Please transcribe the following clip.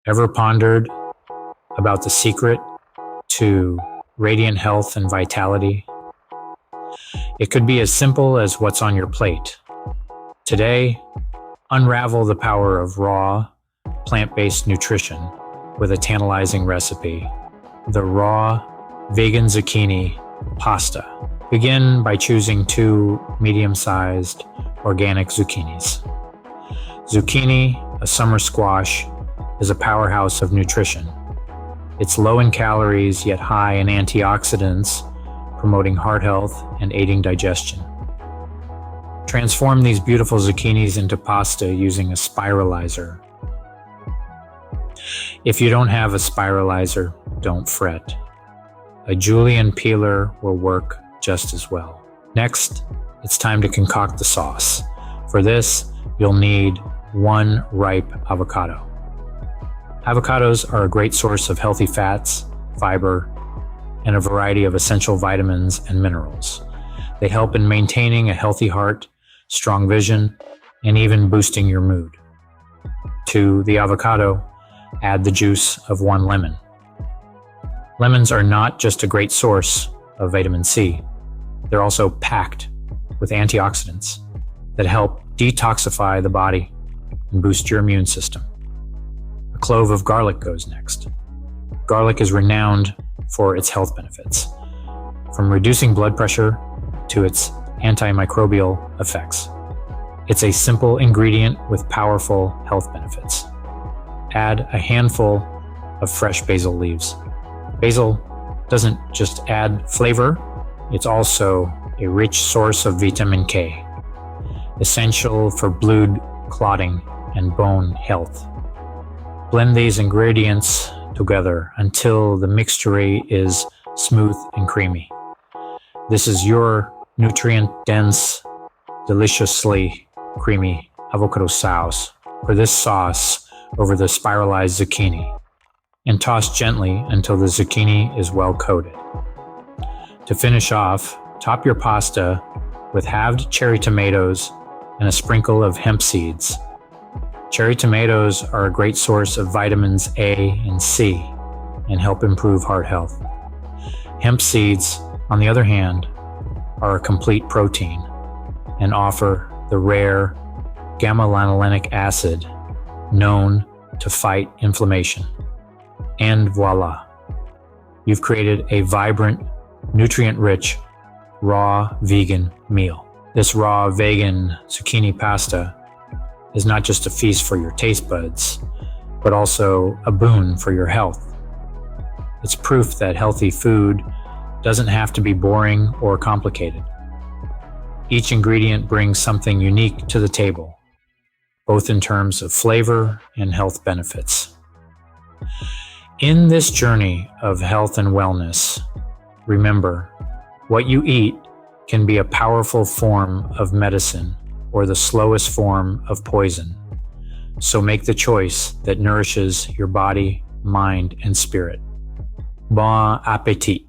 Ever pondered about the secret to radiant health and vitality? It could be as simple as what's on your plate. Today, unravel the power of raw, plant-based nutrition with a tantalizing recipe: the raw, vegan zucchini pasta. Begin by choosing 2 medium-sized organic zucchinis. Zucchini, a summer squash, is a powerhouse of nutrition. It's low in calories, yet high in antioxidants, promoting heart health and aiding digestion. Transform these beautiful zucchinis into pasta using a spiralizer. If you don't have a spiralizer, don't fret. A julienne peeler will work just as well. Next, it's time to concoct the sauce. For this, you'll need 1 ripe avocado. Avocados are a great source of healthy fats, fiber, and a variety of essential vitamins and minerals. They help in maintaining a healthy heart, strong vision, and even boosting your mood. To the avocado, add the juice of 1 lemon. Lemons are not just a great source of vitamin C. They're also packed with antioxidants that help detoxify the body and boost your immune system. A clove of garlic goes next. Garlic is renowned for its health benefits, from reducing blood pressure to its antimicrobial effects. It's a simple ingredient with powerful health benefits. Add a handful of fresh basil leaves. Basil doesn't just add flavor, it's also a rich source of vitamin K, essential for blood clotting and bone health. Blend these ingredients together until the mixture is smooth and creamy. This is your nutrient-dense, deliciously creamy avocado sauce. Pour this sauce over the spiralized zucchini and toss gently until the zucchini is well coated. To finish off, top your pasta with halved cherry tomatoes and a sprinkle of hemp seeds. Cherry tomatoes are a great source of vitamins A and C and help improve heart health. Hemp seeds, on the other hand, are a complete protein and offer the rare gamma-linolenic acid known to fight inflammation. And voila, you've created a vibrant, nutrient-rich, raw vegan meal. This raw vegan zucchini pasta is not just a feast for your taste buds, but also a boon for your health. It's proof that healthy food doesn't have to be boring or complicated. Each ingredient brings something unique to the table, both in terms of flavor and health benefits. In this journey of health and wellness, remember, what you eat can be a powerful form of medicine or the slowest form of poison. So make the choice that nourishes your body, mind, and spirit. Bon appétit.